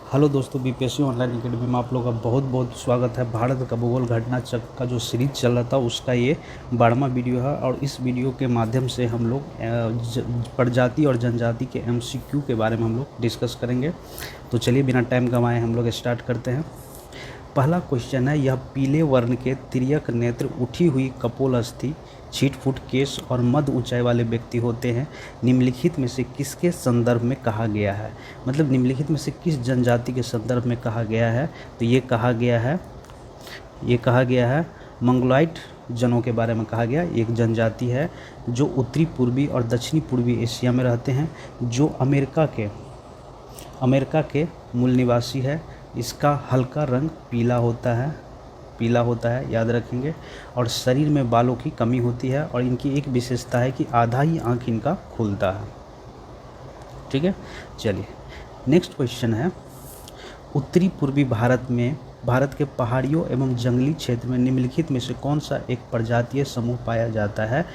Hello दोस्तों, BPSC online academy में आप लोगों का बहुत बहुत स्वागत है। भारत का भूगोल घटना चक्र का जो सीरीज चल रहा था उसका ये 12वां वीडियो है और इस वीडियो के माध्यम से हम लोग प्रजाति और जनजाति के एमसीक्यू के बारे में हम लोग डिस्कस करेंगे। तो चलिए बिना टाइम गंवाए हम लोग स्टार्ट करते हैं। पहला क्वेश्चन है, यह पीले वर्ण के तिर्यक नेत्र, उठी हुई कपोल अस्थि, छिटफुट केश और मध्य ऊंचाई वाले व्यक्ति होते हैं। निम्नलिखित में से किसके संदर्भ में कहा गया है? मतलब निम्नलिखित में से किस जनजाति के संदर्भ में कहा गया है? तो ये कहा गया है मंगोलाइट जनों के बारे में कहा गया। एक जनजाति है जो उत्तरी पूर्वी और दक्षिणी पूर्वी एशिया में रहते हैं, जो अमेरिका के मूल निवासी है। इसका हल्का रंग पीला होता है, याद रखेंगे। और शरीर में बालों की कमी होती है और इनकी एक विशेषता है कि आधा ही आँख इनका खुलता है। ठीक है, चलिए नेक्स्ट क्वेश्चन है, उत्तरी पूर्वी भारत के पहाड़ियों एवं जंगली क्षेत्र में निम्नलिखित में से कौन सा एक प्रजातीय समूह पाया जाता है?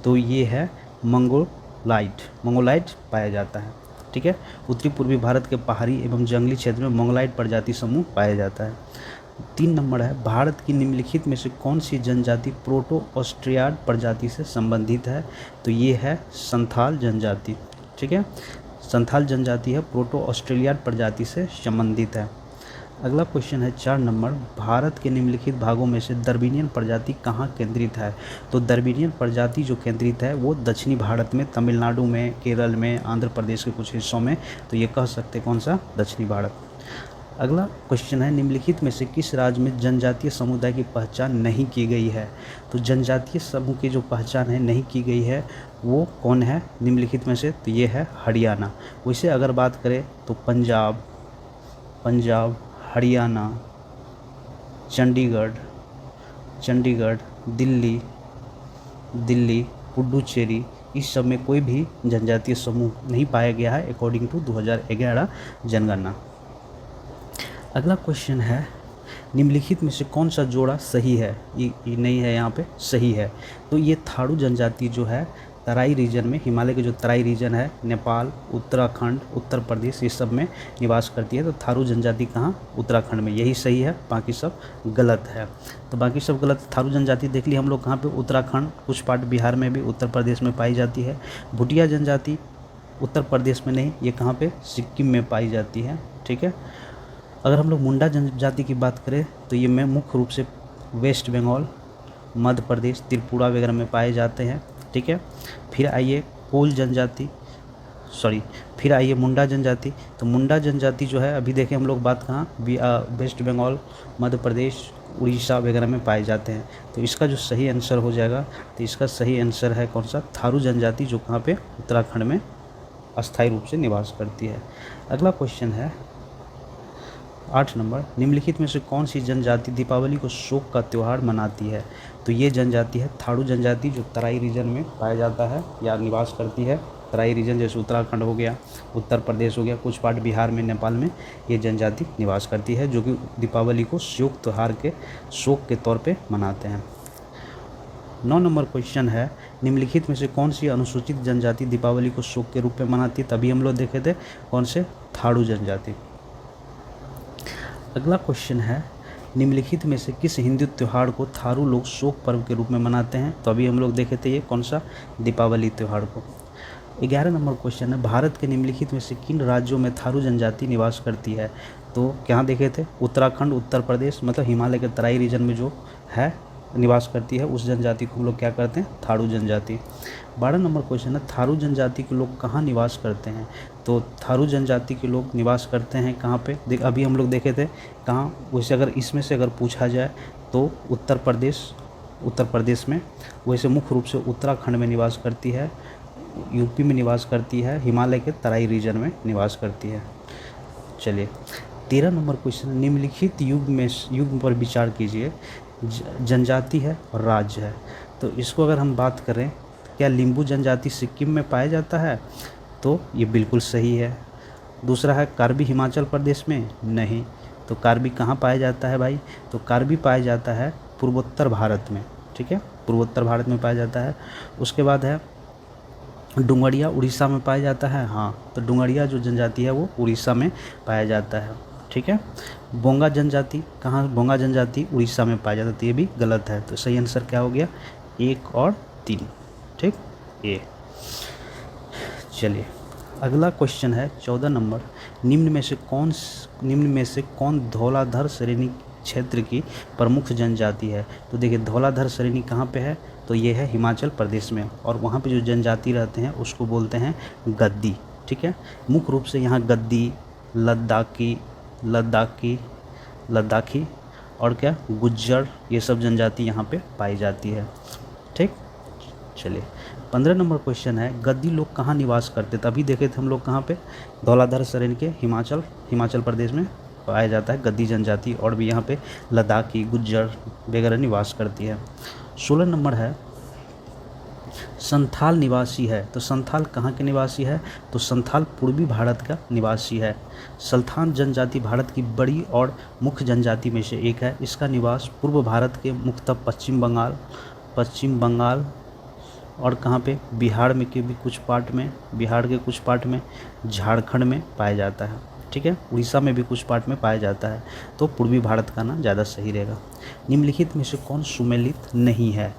तो ये है मंगोलाइट पाया जाता है। ठीक है, उत्तरी पूर्वी भारत के पहाड़ी एवं जंगली क्षेत्र में मंगोलाइट प्रजाति समूह पाया जाता है। 3 नंबर है, भारत की निम्नलिखित में से कौन सी जनजाति प्रोटो ऑस्ट्रियाड प्रजाति से संबंधित है? तो ये है संथाल जनजाति। ठीक है, संथाल जनजाति है, प्रोटो ऑस्ट्रेलियाड प्रजाति से संबंधित है। अगला क्वेश्चन है 4 नंबर, भारत के निम्नलिखित भागों में से दरबीनियन प्रजाति कहाँ केंद्रित है? तो दरबीनियन प्रजाति जो केंद्रित है वो दक्षिणी भारत में, तमिलनाडु में, केरल में, आंध्र प्रदेश के कुछ हिस्सों में। तो ये कह सकते कौन सा? दक्षिणी भारत। अगला क्वेश्चन है, निम्नलिखित में से किस राज्य में जनजातीय समुदाय की पहचान नहीं की गई है? तो जनजातीय समूह की जो पहचान है नहीं की गई है वो कौन है निम्नलिखित में से? तो ये है हरियाणा। वैसे अगर बात करें तो पंजाब, हरियाणा, चंडीगढ़, दिल्ली, पुडुचेरी, इस सब में कोई भी जनजातीय समूह नहीं पाया गया है अकॉर्डिंग टू 2011 जनगणना। अगला क्वेश्चन है, निम्नलिखित में से कौन सा जोड़ा सही है? ये नहीं है, यहाँ पे सही है। तो ये थारू जनजाति जो है तराई रीजन में, हिमालय के जो तराई रीजन है, नेपाल, उत्तराखंड, उत्तर प्रदेश, ये सब में निवास करती है। तो थारू जनजाति कहाँ? उत्तराखंड में। यही सही है, बाकी सब गलत है। तो बाकी सब गलत। थारू जनजाति देख ली हम लोग कहाँ पे? उत्तराखंड, कुछ पार्ट बिहार में भी, उत्तर प्रदेश में पाई जाती है। भुटिया जनजाति उत्तर प्रदेश में नहीं, ये कहाँ पे? सिक्किम में पाई जाती है। ठीक है, अगर हम लोग मुंडा जनजाति की बात करें तो ये में मुख्य रूप से वेस्ट बंगाल, मध्य प्रदेश, त्रिपुरा वगैरह में पाए जाते हैं। ठीक है, फिर आइए मुंडा जनजाति। तो मुंडा जनजाति जो है, अभी देखें हम लोग बात कहाँ, वेस्ट बंगाल, मध्य प्रदेश, उड़ीसा वगैरह में पाए जाते हैं। तो इसका जो सही आंसर हो जाएगा, तो इसका सही आंसर है कौन सा? थारू जनजाति, जो कहाँ पे? उत्तराखंड में अस्थायी रूप से निवास करती है। अगला क्वेश्चन है 8 नंबर, निम्नलिखित में से कौन सी जनजाति दीपावली को शोक का त्यौहार मनाती है? तो ये जनजाति है थारू जनजाति, जो तराई रीजन में पाया जाता है या निवास करती है। तराई रीजन जैसे उत्तराखंड हो गया, उत्तर प्रदेश हो गया, कुछ पार्ट बिहार में, नेपाल में ये जनजाति निवास करती है, जो कि दीपावली को शोक के तौर पे मनाते हैं। 9 नंबर क्वेश्चन है, निम्नलिखित में से कौन सी अनुसूचित जनजाति दीपावली को शोक के रूप में मनाती है? तभी हम लोग देखे थे कौन से? थारू जनजाति। अगला क्वेश्चन है, निम्नलिखित में से किस हिंदू त्यौहार को थारू लोग शोक पर्व के रूप में मनाते हैं? तो अभी हम लोग देखे थे ये कौन सा? दीपावली त्यौहार को। 11 नंबर क्वेश्चन है, भारत के निम्नलिखित में से किन राज्यों में थारू जनजाति निवास करती है? तो क्या देखे थे? उत्तराखंड, उत्तर प्रदेश, मतलब हिमालय के तराई रीजन में जो है निवास करती है, उस जनजाति को हम लोग क्या करते हैं? थारू जनजाति। 12 नंबर क्वेश्चन है, थारू जनजाति के लोग कहाँ निवास करते हैं? तो थारू जनजाति के लोग निवास करते हैं कहाँ पे? अभी हम लोग देखे थे कहाँ। वैसे अगर इसमें से अगर पूछा जाए तो उत्तर प्रदेश में, वैसे मुख्य रूप से उत्तराखंड में निवास करती है, यूपी में निवास करती है, हिमालय के तराई रीजन में निवास करती है। चलिए 13 नंबर क्वेश्चन, निम्नलिखित युग पर विचार कीजिए। जनजाति है और राज्य है। तो इसको अगर हम बात करें, क्या लिम्बू जनजाति सिक्किम में पाया जाता है? तो ये बिल्कुल सही है। दूसरा है कार्बी हिमाचल प्रदेश में? नहीं। तो कार्बी कहाँ पाया जाता है भाई? तो कार्बी पाया जाता है पूर्वोत्तर भारत में। ठीक है, पूर्वोत्तर भारत में पाया जाता है। उसके बाद है डुंगरिया उड़ीसा में पाया जाता है, हाँ, तो डुंगरिया जो जनजाति है वो उड़ीसा में पाया जाता है। ठीक है। बोंगा जनजाति कहाँ, बोंगा जनजाति उड़ीसा में पाया जाता है, तो ये भी गलत है। तो सही आंसर क्या हो गया, 1 और 3। ठीक, ये। चलिए अगला क्वेश्चन है 14 नंबर, निम्न में से कौन धौलाधर श्रेणी क्षेत्र की प्रमुख जनजाति है। तो देखिए धौलाधर श्रेणी कहाँ पे है, तो ये है हिमाचल प्रदेश में, और वहाँ पे जो जनजाति रहते हैं उसको बोलते हैं गद्दी। ठीक है। मुख्य रूप से यहाँ गद्दी, लद्दाखी और क्या गुज्जर, ये सब जनजाति यहाँ पे पाई जाती है। ठीक। चलिए 15 नंबर क्वेश्चन है, गद्दी लोग कहाँ निवास करते थे। अभी देखे थे हम लोग कहाँ पे, धौलाधर श्रेणी के हिमाचल प्रदेश में पाया जाता है गद्दी जनजाति, और भी यहाँ पे लद्दाखी, गुज्जर वगैरह निवास करती है। 16 नंबर है, संथाल निवासी है। तो संथाल कहाँ के निवासी है, तो संथाल पूर्वी भारत का निवासी है। संथाल जनजाति भारत की बड़ी और मुख्य जनजाति में से एक है। इसका निवास पूर्व भारत के मुख्यतः पश्चिम बंगाल और कहाँ पे, बिहार में के भी कुछ पार्ट में, बिहार के कुछ पार्ट में, झारखंड में पाया जाता है। ठीक है। उड़ीसा में भी कुछ पार्ट में पाया जाता है, तो पूर्वी भारत का ना ज़्यादा सही रहेगा। निम्नलिखित में से कौन सुमेलित नहीं है।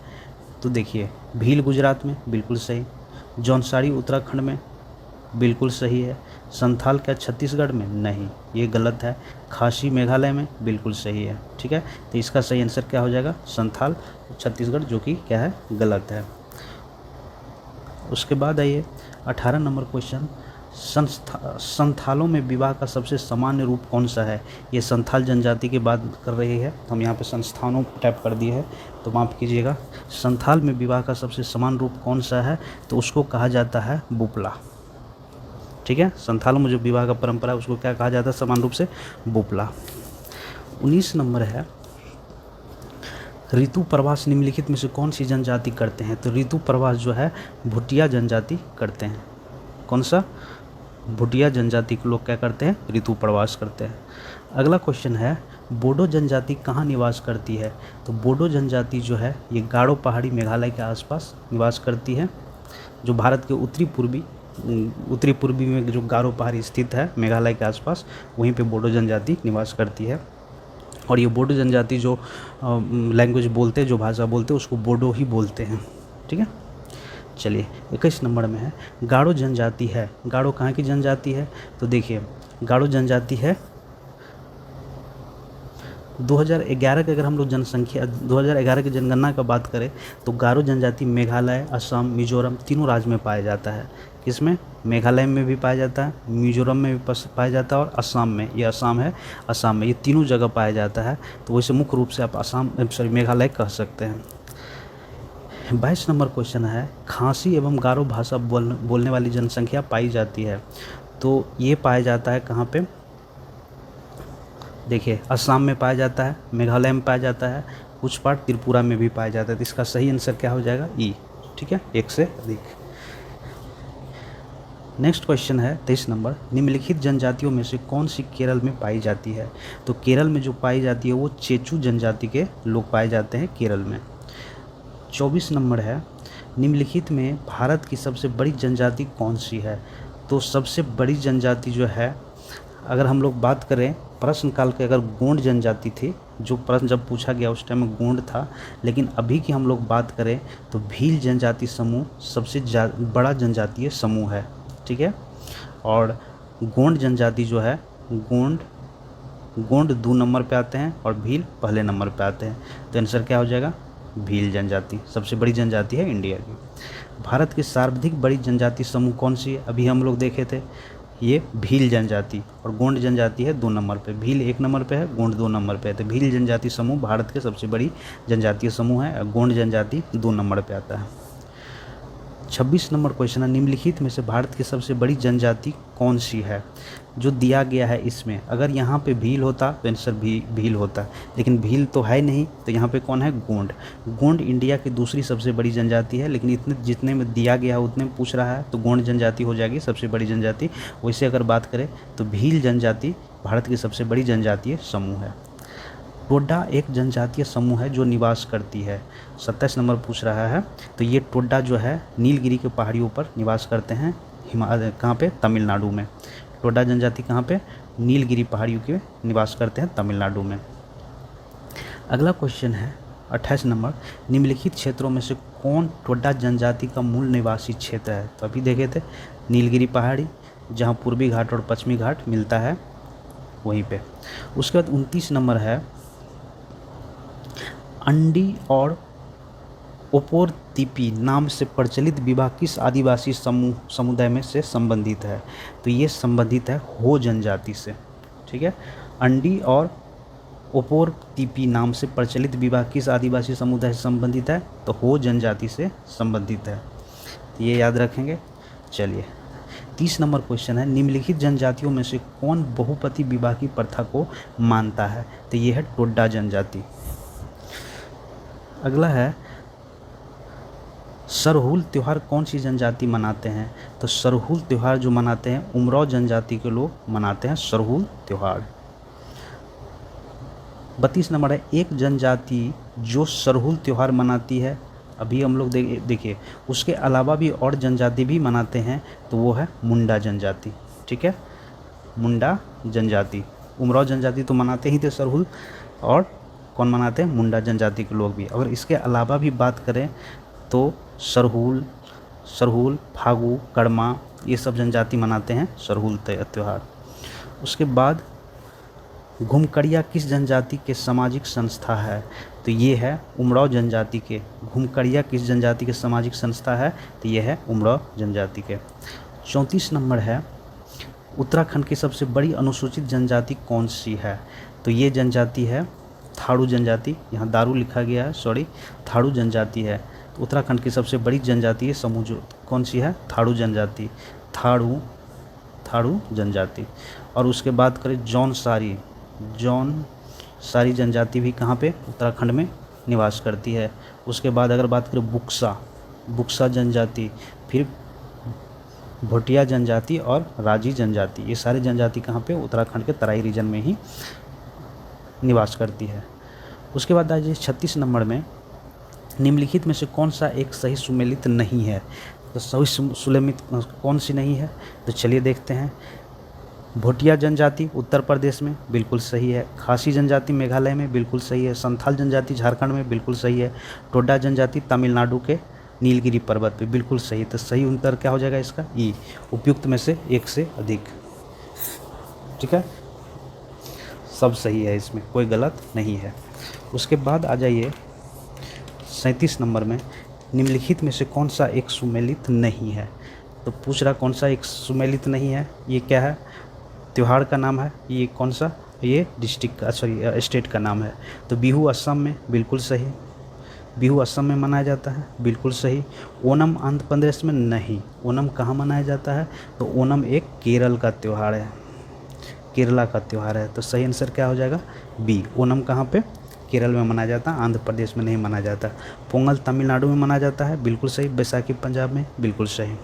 तो देखिए भील गुजरात में, बिल्कुल सही। जौनसारी उत्तराखंड में, बिल्कुल सही है। संथाल क्या छत्तीसगढ़ में, नहीं, ये गलत है। खासी मेघालय में, बिल्कुल सही है। ठीक है। तो इसका सही आंसर क्या हो जाएगा, संथाल छत्तीसगढ़, जो कि क्या है, गलत है। उसके बाद आइए 18 नंबर क्वेश्चन, संथालों में विवाह का सबसे सामान्य रूप कौन सा है। ये संथाल जनजाति की बात कर रही है, तो हम यहाँ पे संस्थानों टाइप कर दिए है, तो माफ़ कीजिएगा। संथाल में विवाह का सबसे समान रूप कौन सा है, तो उसको कहा जाता है बुपला। ठीक है। संथालों में जो विवाह का परंपरा है उसको क्या कहा जाता है, समान रूप से बुपला। 19 नंबर है, ऋतु प्रवास निम्नलिखित में से कौन सी जनजाति करते हैं। तो ऋतु प्रवास जो है भुटिया जनजाति करते हैं। कौन सा, भुटिया जनजाति के लोग क्या करते हैं, ऋतु प्रवास करते हैं। अगला क्वेश्चन है, बोडो जनजाति कहाँ निवास करती है। तो बोडो जनजाति जो है ये गारो पहाड़ी मेघालय के आसपास निवास करती है। जो भारत के उत्तरी पूर्वी में जो गारो पहाड़ी स्थित है मेघालय के आसपास, वहीं पे बोडो जनजाति निवास करती है। और ये बोडो जनजाति जो लैंग्वेज बोलते हैं, जो भाषा बोलते हैं, उसको बोडो ही बोलते हैं। ठीक है। चलिए 21 नंबर में है, गारो जनजाति है। गारो कहाँ की जनजाति है, तो देखिए गारो जनजाति है 2011 के, अगर हम लोग जनसंख्या 2011 की जनगणना का बात करें तो गारो जनजाति मेघालय, असम, मिजोरम तीनों राज्य में पाया जाता है। किसमें, मेघालय में भी पाया जाता है, मिजोरम में भी पाया जाता है, और असम में, ये असम है, असम में, ये तीनों जगह पाया जाता है। तो वैसे मुख्य रूप से आप मेघालय कह सकते हैं। 22 नंबर क्वेश्चन है, खासी एवं गारो भाषा बोलने वाली जनसंख्या पाई जाती है। तो ये पाया जाता है कहाँ पे, देखिए असम में पाया जाता है, मेघालय में पाया जाता है, कुछ पार्ट त्रिपुरा में भी पाया जाता है। तो इसका सही आंसर क्या हो जाएगा, ई। ठीक है, एक से अधिक। नेक्स्ट क्वेश्चन है 23 नंबर, निम्नलिखित जनजातियों में से कौन सी केरल में पाई जाती है। तो केरल में जो पाई जाती है वो चेचू जनजाति के लोग पाए जाते हैं केरल में। 24 नंबर है, निम्नलिखित में भारत की सबसे बड़ी जनजाति कौन सी है। तो सबसे बड़ी जनजाति जो है, अगर हम लोग बात करें प्रश्न काल के, अगर गोंड जनजाति थी, जो प्रश्न जब पूछा गया उस टाइम में गोंड था, लेकिन अभी की हम लोग बात करें तो भील जनजाति समूह सबसे बड़ा जनजातीय समूह है। ठीक है। और गोंड जनजाति जो है, गोंड 2 नंबर पे आते हैं और भील पहले नंबर पे आते हैं। तो आंसर क्या हो जाएगा, भील जनजाति सबसे बड़ी जनजाति है इंडिया की। भारत की सर्वाधिक बड़ी जनजाति समूह कौन सी है, अभी हम लोग देखे थे, ये भील जनजाति, और गोंड जनजाति है 2 नंबर पे। भील 1 नंबर पे है, गोंड 2 नंबर पे है। तो भील जनजाति समूह भारत के सबसे बड़ी जनजातीय समूह है, और गोंड जनजाति 2 नंबर पे आता है। 26 नंबर क्वेश्चन है, निम्नलिखित में से भारत की सबसे बड़ी जनजाति कौन सी है। जो दिया गया है इसमें, अगर यहाँ पे भील होता तो आंसर भील होता, लेकिन भील तो है नहीं, तो यहाँ पे कौन है, गोंड। गोंड इंडिया की दूसरी सबसे बड़ी जनजाति है, लेकिन इतने जितने में दिया गया है उतने में पूछ रहा है, तो गोंड जनजाति हो जाएगी सबसे बड़ी जनजाति। वैसे अगर बात करें तो भील जनजाति भारत की सबसे बड़ी जनजातीय समूह है। टोडा एक जनजातीय समूह है जो निवास करती है। 27 नंबर पूछ रहा है। तो ये टोडा जो है नीलगिरी के पहाड़ियों पर निवास करते हैं, हिमालय कहाँ पे, तमिलनाडु में। टोडा जनजाति कहाँ पे, नीलगिरी पहाड़ियों के निवास करते हैं तमिलनाडु में। अगला क्वेश्चन है 28 नंबर, निम्नलिखित क्षेत्रों में से कौन टोडा जनजाति का मूल निवासी क्षेत्र है। तो अभी देखे थे नीलगिरी पहाड़ी, जहाँ पूर्वी घाट और पश्चिमी घाट मिलता है वहीं पे। उसके बाद 29 नंबर है, अंडी और ओपोरतिपी नाम से प्रचलित विवाह किस आदिवासी समुदाय में से संबंधित है। तो ये संबंधित है हो जनजाति से। ठीक है, अंडी और ओपोरतिपी नाम से प्रचलित विवाह किस आदिवासी समुदाय से संबंधित है। तो हो जनजाति से संबंधित है, तो ये याद रखेंगे। चलिए 30 नंबर क्वेश्चन है, निम्नलिखित जनजातियों में से कौन बहुपति विवाह की प्रथा को मानता है। तो ये है टोडा जनजाति। अगला है, सरहुल त्यौहार कौन सी जनजाति मनाते हैं। तो सरहुल त्यौहार जो मनाते हैं उमराव जनजाति के लोग मनाते हैं सरहुल त्यौहार। 32 नंबर है, एक जनजाति जो सरहुल त्यौहार मनाती है, अभी हम लोग देखिए उसके अलावा भी और जनजाति भी मनाते हैं, तो वो है मुंडा जनजाति। ठीक है, मुंडा जनजाति। उमराव जनजाति तो मनाते ही थे सरहुल, और कौन मनाते हैं, मुंडा जनजाति के लोग भी। अगर इसके अलावा भी बात करें तो सरहुल, फागु, कड़मा, ये सब जनजाति मनाते हैं सरहुल त्यौहार। उसके बाद घुमकड़िया किस जनजाति के सामाजिक संस्था है। तो ये है उमराव जनजाति के। घुमकड़िया किस जनजाति के सामाजिक संस्था है। तो ये है उमराव जनजाति के। 34 नंबर है, उत्तराखंड की सबसे बड़ी अनुसूचित जनजाति कौन सी है। तो ये जनजाति है थारू जनजाति, यहाँ दारू लिखा गया है, सॉरी, थारू जनजाति है। तो उत्तराखंड की सबसे बड़ी जनजाति है समूह जो कौन सी है, थारू जनजाति, थारू जनजाति। और उसके बाद करें जौनसारी जनजाति भी कहाँ पे, उत्तराखंड में निवास करती है। उसके बाद अगर बात करें बुक्सा जनजाति, फिर भोटिया जनजाति और राजी जनजाति, ये सारी जनजाति कहाँ पे, उत्तराखंड के तराई रीजन में ही निवास करती है। उसके बाद आइए 36 नंबर में, निम्नलिखित में से कौन सा एक सही सुमेलित नहीं है। तो सही सुमेलित कौन सी नहीं है, तो चलिए देखते हैं। भोटिया जनजाति उत्तर प्रदेश में बिल्कुल सही है। खासी जनजाति मेघालय में बिल्कुल सही है। संथाल जनजाति झारखंड में बिल्कुल सही है। टोडा जनजाति तमिलनाडु के नीलगिरी पर्वत पे बिल्कुल सही। तो सही उत्तर क्या हो जाएगा इसका, ई। उपयुक्त में से एक से अधिक। ठीक है, सब सही है, इसमें कोई गलत नहीं है। उसके बाद आ जाइए 37 नंबर में, निम्नलिखित में से कौन सा एक सुमेलित नहीं है। तो पूछ रहा कौन सा एक सुमेलित नहीं है, ये क्या है, त्यौहार का नाम है, ये कौन सा, ये डिस्ट्रिक्ट का, सॉरी स्टेट का नाम है। तो बिहू असम में बिल्कुल सही, बिहू असम में मनाया जाता है, बिल्कुल सही। ओणम आंध्र प्रदेश में नहीं। ओणम कहाँ मनाया जाता है, तो ओणम एक केरल का त्यौहार है, केरला का त्यौहार है। तो सही आंसर क्या हो जाएगा, बी। ओणम कहाँ पे, केरल में मनाया जाता है, आंध्र प्रदेश में नहीं मनाया जाता। पोंगल तमिलनाडु में मनाया जाता है, बिल्कुल सही। बैसाखी पंजाब में, बिल्कुल सही।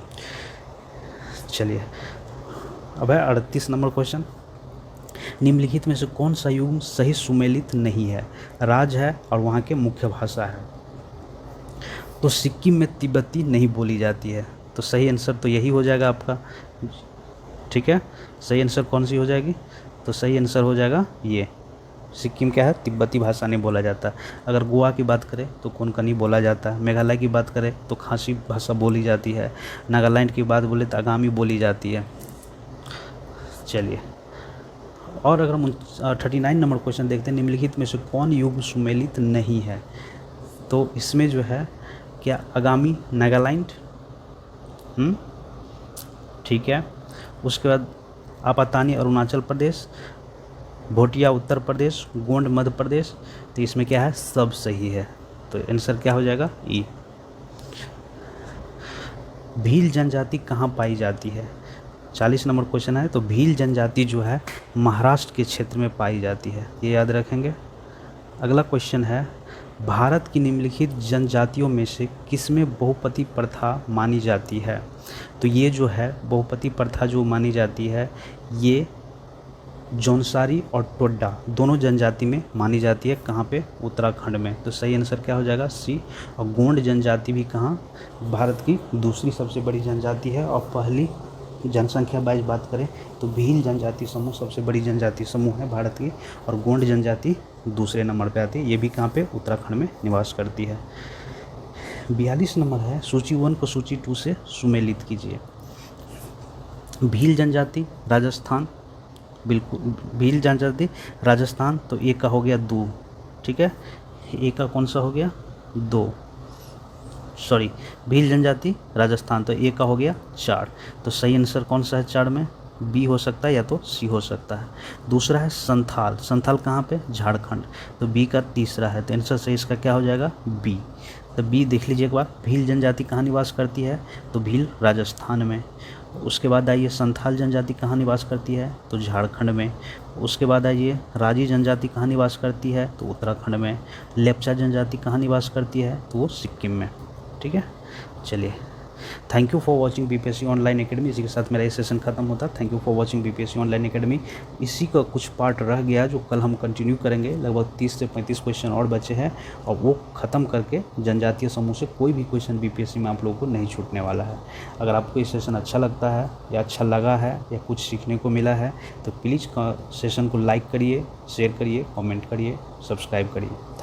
चलिए अब है 38 नंबर क्वेश्चन, निम्नलिखित में से कौन सा युग्म सही सुमेलित नहीं है। राज्य है और वहाँ के मुख्य भाषा है। तो सिक्किम में तिब्बती नहीं बोली जाती है, तो सही आंसर तो यही हो जाएगा आपका। ठीक है, सही आंसर कौन सी हो जाएगी, तो सही आंसर हो जाएगा ये, सिक्किम क्या है, तिब्बती भाषा नहीं बोला जाता। अगर गोवा की बात करें तो कोंकणी बोला जाता है। मेघालय की बात करें तो खासी भाषा बोली जाती है। नागालैंड की बात बोले तो आगामी बोली जाती है। चलिए, और अगर हम 39 नंबर क्वेश्चन देखते हैं, निम्नलिखित में से कौन युग्म सुमेलित नहीं है। तो इसमें जो है क्या, आगामी नागालैंड, ठीक है। उसके बाद आपातानी अरुणाचल प्रदेश, भोटिया उत्तर प्रदेश, गोंड मध्य प्रदेश। तो इसमें क्या है, सब सही है। तो आंसर क्या हो जाएगा, ई। भील जनजाति कहाँ पाई जाती है। 40 नंबर क्वेश्चन है। तो भील जनजाति जो है महाराष्ट्र के क्षेत्र में पाई जाती है, ये याद रखेंगे। अगला क्वेश्चन है, भारत की निम्नलिखित जनजातियों में से किसमें बहुपति प्रथा मानी जाती है। तो ये जो है बहुपति प्रथा जो मानी जाती है, ये जौनसारी और टोड्डा दोनों जनजाति में मानी जाती है। कहाँ पे? उत्तराखंड में। तो सही आंसर क्या हो जाएगा? सी। और गोंड जनजाति भी कहाँ? भारत की दूसरी सबसे बड़ी जनजाति है। और पहली जनसंख्या वाइज बात करें तो भील जनजाति समूह सबसे बड़ी जनजाति समूह है भारत की, और गोंड जनजाति दूसरे नंबर पे आती है। ये भी कहाँ पे? उत्तराखंड में निवास करती है। 42 नंबर है, सूची 1 को सूची 2 से सुमेलित कीजिए। भील जनजाति राजस्थान, बिल्कुल भील जनजाति राजस्थान, तो ए का हो गया 2, ठीक है। ए का कौन सा हो गया? 2, सॉरी, भील जनजाति राजस्थान, तो ए का हो गया 4। तो सही आंसर कौन सा है 4 में? बी हो सकता है या तो सी हो सकता है। दूसरा है संथाल, संथाल कहाँ पे? झारखंड, तो बी का तीसरा है। तो आंसर सही इसका क्या हो जाएगा? बी। तो बी देख लीजिए एक बार। भील जनजाति कहाँ निवास करती है? तो भील राजस्थान में। उसके बाद आइए संथाल जनजाति कहाँ निवास करती है? तो झारखंड में। उसके बाद आइए राजी जनजाति कहाँ निवास करती है? तो उत्तराखंड में। लेप्चा जनजाति कहाँ निवास करती है? तो वो सिक्किम में, ठीक है। चलिए, thank you for watching BPSC online academy. इसी के साथ मेरा ये सेशन खत्म होता है। Thank you for watching BPSC online academy. इसी का कुछ पार्ट रह गया जो कल हम कंटिन्यू करेंगे। लगभग 30 से 35 क्वेश्चन और बचे हैं, और वो ख़त्म करके जनजातीय समूह से कोई भी क्वेश्चन बीपीएससी में आप लोगों को नहीं छूटने वाला है। अगर आपको ये सेशन अच्छा लगता है या अच्छा लगा है या कुछ सीखने को मिला है तो प्लीज़ सेशन को लाइक करिए, शेयर करिए, कॉमेंट करिए, सब्सक्राइब करिए।